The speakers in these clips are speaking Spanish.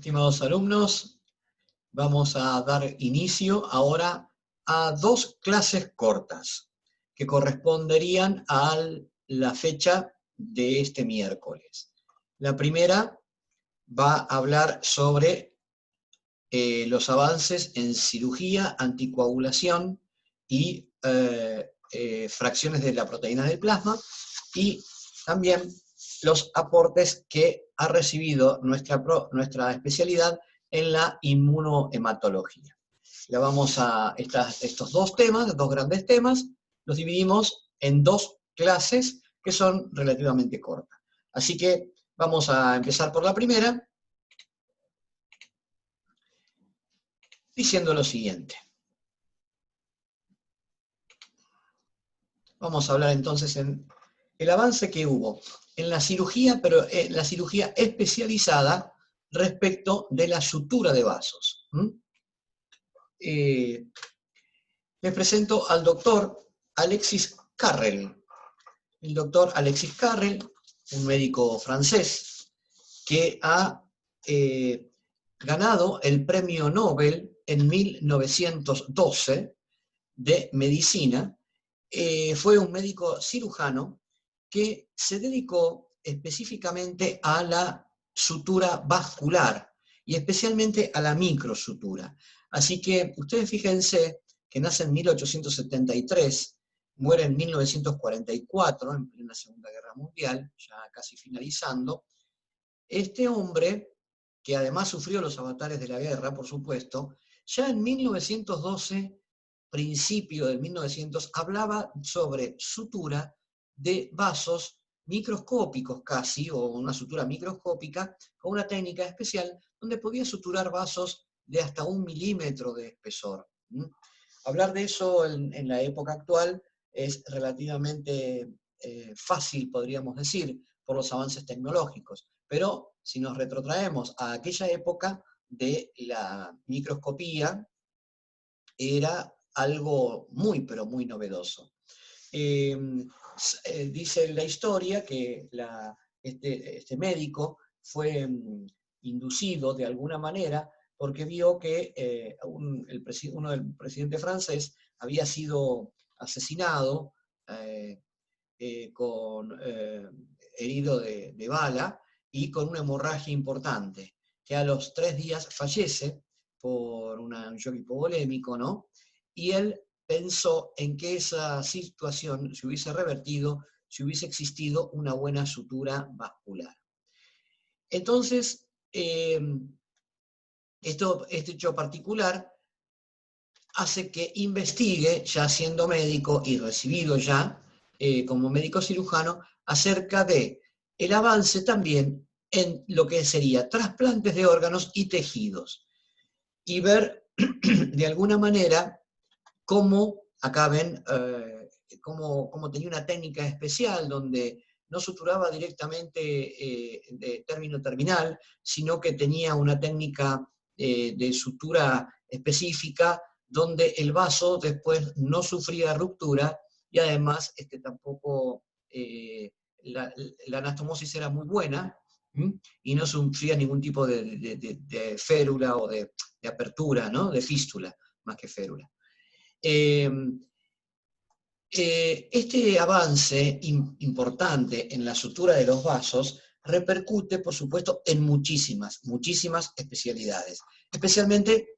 Estimados alumnos, vamos a dar inicio ahora a dos clases cortas que corresponderían a la fecha de este miércoles. La primera va a hablar sobre los avances en cirugía, anticoagulación y fracciones de la proteína del plasma, y también los aportes que ha recibido nuestra especialidad en la inmunohematología. Estos dos temas, dos grandes temas, los dividimos en dos clases que son relativamente cortas. Así que vamos a empezar por la primera, diciendo lo siguiente. Vamos a hablar entonces en el avance que hubo en la cirugía, pero en la cirugía especializada respecto de la sutura de vasos. Les presento al doctor Alexis Carrel. El doctor Alexis Carrel, un médico francés que ha ganado el premio Nobel en 1912 de medicina. Fue un médico cirujano que se dedicó específicamente a la sutura vascular y especialmente a la microsutura. Así que ustedes fíjense que nace en 1873, muere en 1944, en plena Segunda Guerra Mundial, ya casi finalizando. Este hombre, que además sufrió los avatares de la guerra, por supuesto, ya en 1912, principio del 1900, hablaba sobre sutura de vasos microscópicos casi, o una sutura microscópica, con una técnica especial donde podía suturar vasos de hasta 1 milímetro de espesor. Hablar de eso en la época actual es relativamente fácil, podríamos decir, por los avances tecnológicos, pero si nos retrotraemos a aquella época de la microscopía, era algo muy, pero muy novedoso. Dice la historia que este médico fue inducido de alguna manera porque vio que uno del presidente francés había sido asesinado herido de bala y con una hemorragia importante, que a los 3 días fallece por un shock hipovolémico, ¿no? Y él pensó en que esa situación se hubiese revertido si hubiese existido una buena sutura vascular. Entonces, este hecho particular hace que investigue, ya siendo médico y recibido ya como médico cirujano, acerca de el avance también en lo que sería trasplantes de órganos y tejidos, y ver de alguna manera cómo acá ven cómo tenía una técnica especial donde no suturaba directamente de término terminal, sino que tenía una técnica de sutura específica donde el vaso después no sufría ruptura y además tampoco la anastomosis era muy buena y no sufría ningún tipo de férula o de apertura, ¿no? De fístula, más que férula. Este avance importante en la sutura de los vasos repercute, por supuesto, en muchísimas especialidades, especialmente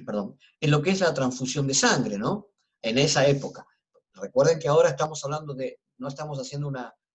perdón, en lo que es la transfusión de sangre, ¿no? En esa época. Recuerden que ahora estamos hablando no estamos haciendo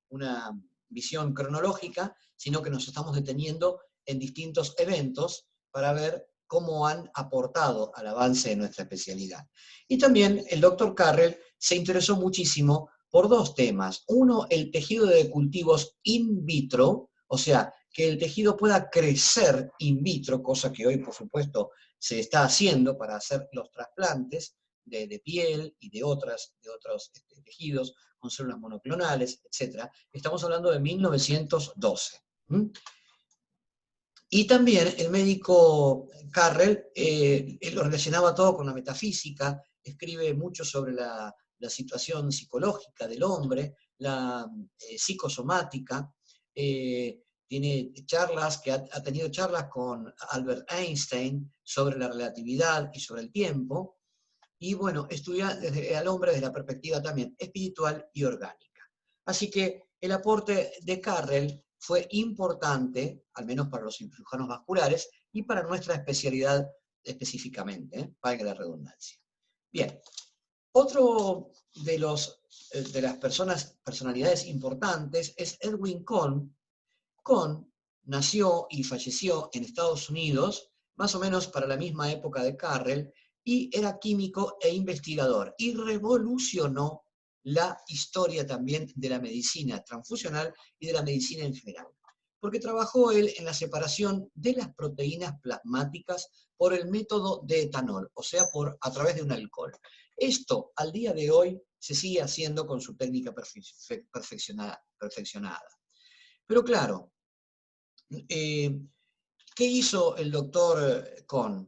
una visión cronológica, sino que nos estamos deteniendo en distintos eventos para ver cómo han aportado al avance de nuestra especialidad. Y también el doctor Carrel se interesó muchísimo por dos temas. Uno, el tejido de cultivos in vitro, o sea, que el tejido pueda crecer in vitro, cosa que hoy, por supuesto, se está haciendo para hacer los trasplantes de piel y de otros tejidos con células monoclonales, etc. Estamos hablando de 1912. Y también el médico Carrel lo relacionaba todo con la metafísica, escribe mucho sobre la situación psicológica del hombre, la psicosomática, tiene charlas, que ha tenido charlas con Albert Einstein sobre la relatividad y sobre el tiempo, y bueno, estudia al hombre desde la perspectiva también espiritual y orgánica. Así que el aporte de Carrel fue importante, al menos para los cirujanos vasculares, y para nuestra especialidad específicamente, valga la redundancia. Bien, otro de las personalidades importantes es Edwin Kohn. Kohn nació y falleció en Estados Unidos, más o menos para la misma época de Carrel, y era químico e investigador, y revolucionó la historia también de la medicina transfusional y de la medicina en general. Porque trabajó él en la separación de las proteínas plasmáticas por el método de etanol, o sea, a través de un alcohol. Esto, al día de hoy, se sigue haciendo con su técnica perfeccionada. Pero claro, ¿qué hizo el doctor Kohn?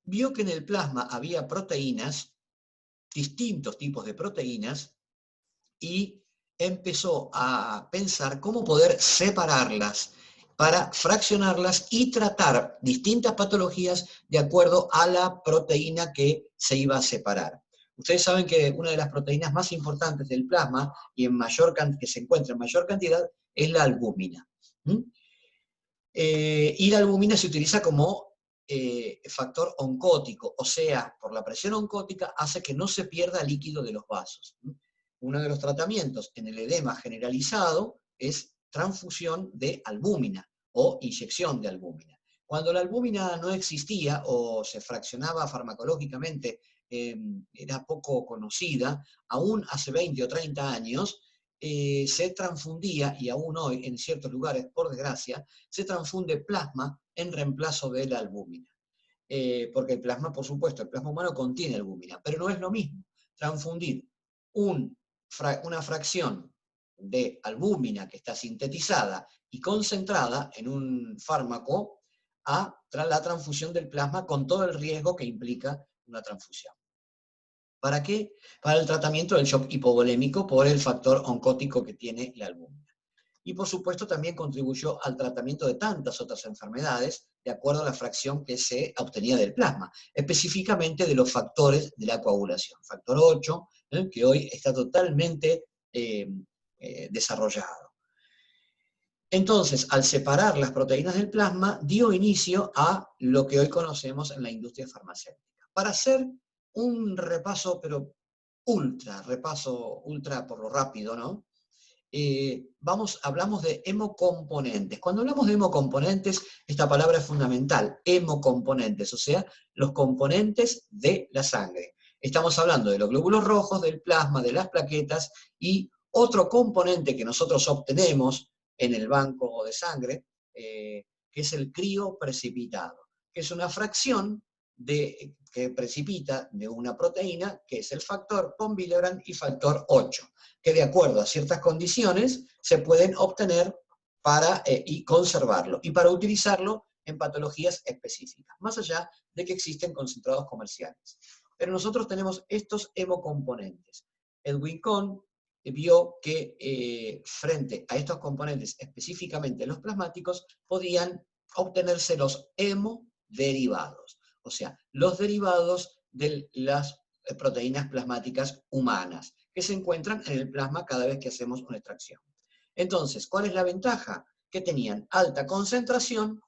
Vio que en el plasma había proteínas, distintos tipos de proteínas, y empezó a pensar cómo poder separarlas para fraccionarlas y tratar distintas patologías de acuerdo a la proteína que se iba a separar. Ustedes saben que una de las proteínas más importantes del plasma y que se encuentra en mayor cantidad es la albúmina. Y la albúmina se utiliza como factor oncótico, o sea, por la presión oncótica hace que no se pierda líquido de los vasos. Uno de los tratamientos en el edema generalizado es transfusión de albúmina o inyección de albúmina. Cuando la albúmina no existía o se fraccionaba farmacológicamente, era poco conocida, aún hace 20 o 30 años, se transfundía, y aún hoy en ciertos lugares, por desgracia, se transfunde plasma en reemplazo de la albúmina. Porque el plasma, por supuesto, el plasma humano contiene albúmina, pero no es lo mismo transfundir una fracción de albúmina que está sintetizada y concentrada en un fármaco a la transfusión del plasma con todo el riesgo que implica una transfusión. ¿Para qué? Para el tratamiento del shock hipovolémico por el factor oncótico que tiene la albúmina. Y por supuesto también contribuyó al tratamiento de tantas otras enfermedades de acuerdo a la fracción que se obtenía del plasma, específicamente de los factores de la coagulación. Factor 8, que hoy está totalmente desarrollado. Entonces, al separar las proteínas del plasma, dio inicio a lo que hoy conocemos en la industria farmacéutica. Para hacer un repaso, pero ultra por lo rápido, ¿no? Hablamos de hemocomponentes. Cuando hablamos de hemocomponentes, esta palabra es fundamental, hemocomponentes, o sea, los componentes de la sangre. Estamos hablando de los glóbulos rojos, del plasma, de las plaquetas, y otro componente que nosotros obtenemos en el banco de sangre, que es el crioprecipitado, que es una fracción que precipita de una proteína, que es el factor von Willebrand y factor 8, que de acuerdo a ciertas condiciones se pueden obtener y conservarlo, y para utilizarlo en patologías específicas, más allá de que existen concentrados comerciales. Pero nosotros tenemos estos hemocomponentes. Edwin Kohn vio que frente a estos componentes, específicamente los plasmáticos, podían obtenerse los hemoderivados, o sea, los derivados de las proteínas plasmáticas humanas, que se encuentran en el plasma cada vez que hacemos una extracción. Entonces, ¿cuál es la ventaja? Que tenían alta concentración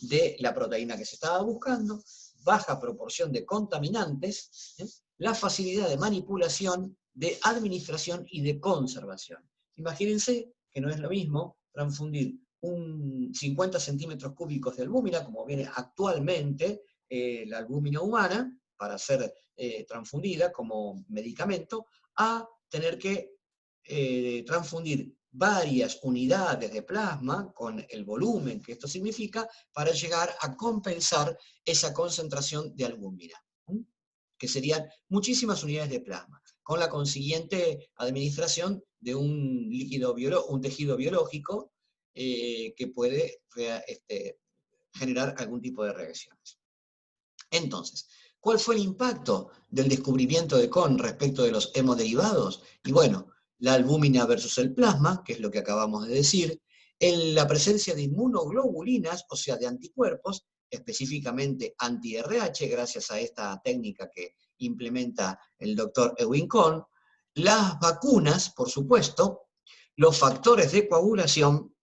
de la proteína que se estaba buscando, baja proporción de contaminantes, la facilidad de manipulación, de administración y de conservación. Imagínense que no es lo mismo transfundir 50 centímetros cúbicos de albúmina, como viene actualmente la albúmina humana, para ser transfundida como medicamento, a tener que transfundir varias unidades de plasma con el volumen que esto significa para llegar a compensar esa concentración de albúmina, que serían muchísimas unidades de plasma, con la consiguiente administración de un tejido biológico que puede generar algún tipo de reacciones. Entonces, ¿cuál fue el impacto del descubrimiento de Kohn respecto de los hemoderivados? Y bueno, la albúmina versus el plasma, que es lo que acabamos de decir, la presencia de inmunoglobulinas, o sea, de anticuerpos, específicamente anti-RH, gracias a esta técnica que implementa el doctor Ewing Kohn, las vacunas, por supuesto, los factores de coagulación,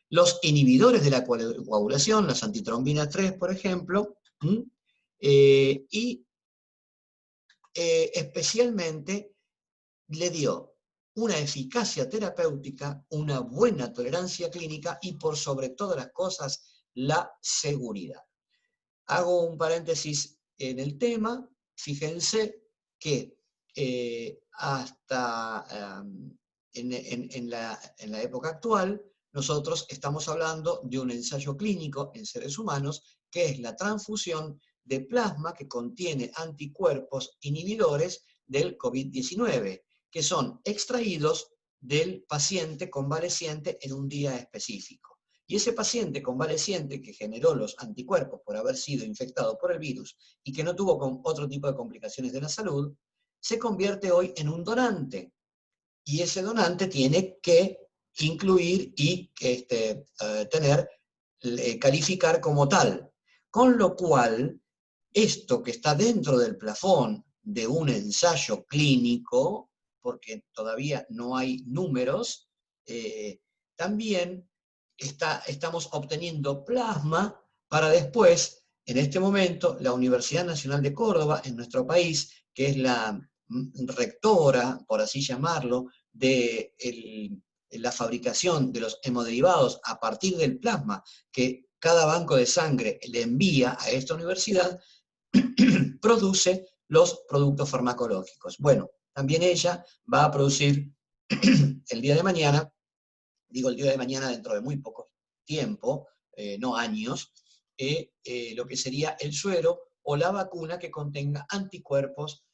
los inhibidores de la coagulación, las antitrombinas 3, por ejemplo, y especialmente le dio una eficacia terapéutica, una buena tolerancia clínica y por sobre todas las cosas, la seguridad. Hago un paréntesis en el tema, fíjense que hasta en la época actual, nosotros estamos hablando de un ensayo clínico en seres humanos, que es la transfusión de plasma que contiene anticuerpos inhibidores del COVID-19, que son extraídos del paciente convaleciente en un día específico. Y ese paciente convaleciente que generó los anticuerpos por haber sido infectado por el virus y que no tuvo otro tipo de complicaciones de la salud, se convierte hoy en un donante. Y ese donante tiene que incluir y calificar como tal. Con lo cual, esto que está dentro del plafón de un ensayo clínico, porque todavía no hay números, también estamos obteniendo plasma para después, en este momento, la Universidad Nacional de Córdoba, en nuestro país, que es la rectora, por así llamarlo, de la fabricación de los hemoderivados a partir del plasma que cada banco de sangre le envía a esta universidad, produce los productos farmacológicos. Bueno, también ella va a producir el día de mañana, digo el día de mañana dentro de muy poco tiempo, no años, lo que sería el suero o la vacuna que contenga anticuerpos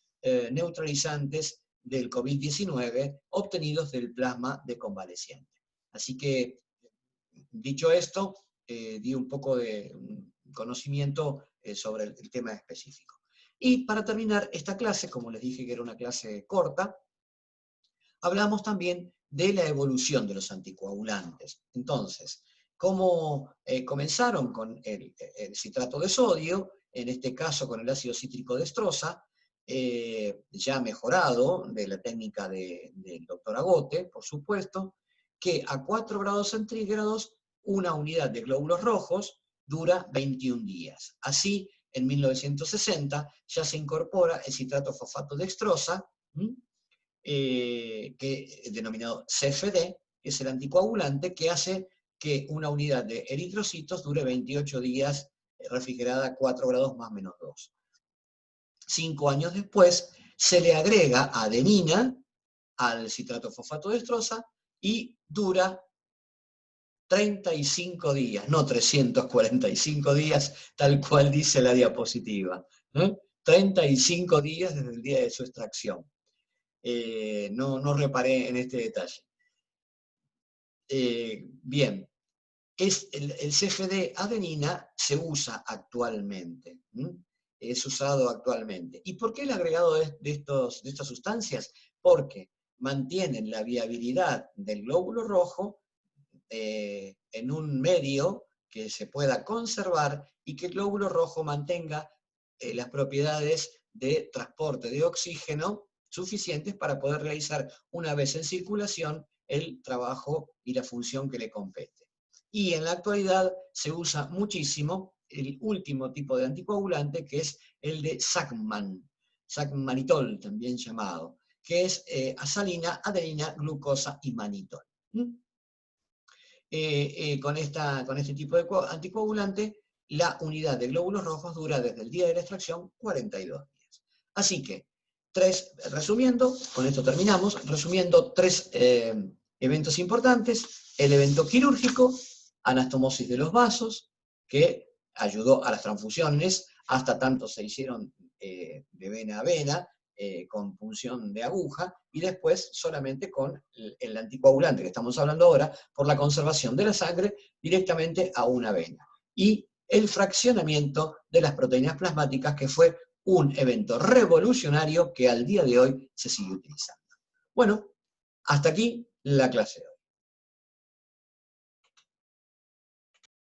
neutralizantes del COVID-19 obtenidos del plasma de convaleciente. Así que, dicho esto, di un poco de conocimiento sobre el tema específico. Y para terminar esta clase, como les dije que era una clase corta, hablamos también de la evolución de los anticoagulantes. Entonces, ¿cómo comenzaron con el citrato de sodio? En este caso con el ácido cítrico dextrosa, ya mejorado de la técnica del doctor Agote, por supuesto, que a 4 grados centígrados una unidad de glóbulos rojos dura 21 días. Así, en 1960 ya se incorpora el citrato fosfato dextrosa, que es denominado CFD, que es el anticoagulante que hace que una unidad de eritrocitos dure 28 días refrigerada a 4 grados más menos 2. 5 años después se le agrega adenina al citrato fosfato dextrosa y dura 35 días, no 345 días, tal cual dice la diapositiva. 35 días desde el día de su extracción. No reparé en este detalle. Bien, el CFD adenina se usa actualmente, es usado actualmente. ¿Y por qué el agregado de estas sustancias? Porque mantienen la viabilidad del glóbulo rojo en un medio que se pueda conservar y que el glóbulo rojo mantenga las propiedades de transporte de oxígeno suficientes para poder realizar una vez en circulación el trabajo y la función que le compete. Y en la actualidad se usa muchísimo el último tipo de anticoagulante, que es el de Sac-Mannitol, también llamado, que es asalina, adenina, glucosa y mannitol. Con este tipo de anticoagulante, la unidad de glóbulos rojos dura desde el día de la extracción 42 días. Así que, resumiendo, con esto terminamos, resumiendo 3 eventos importantes: el evento quirúrgico, anastomosis de los vasos, que ayudó a las transfusiones, hasta tanto se hicieron de vena a vena, con punción de aguja, y después solamente con el anticoagulante que estamos hablando ahora, por la conservación de la sangre directamente a una vena. Y el fraccionamiento de las proteínas plasmáticas, que fue un evento revolucionario que al día de hoy se sigue utilizando. Bueno, hasta aquí la clase de hoy.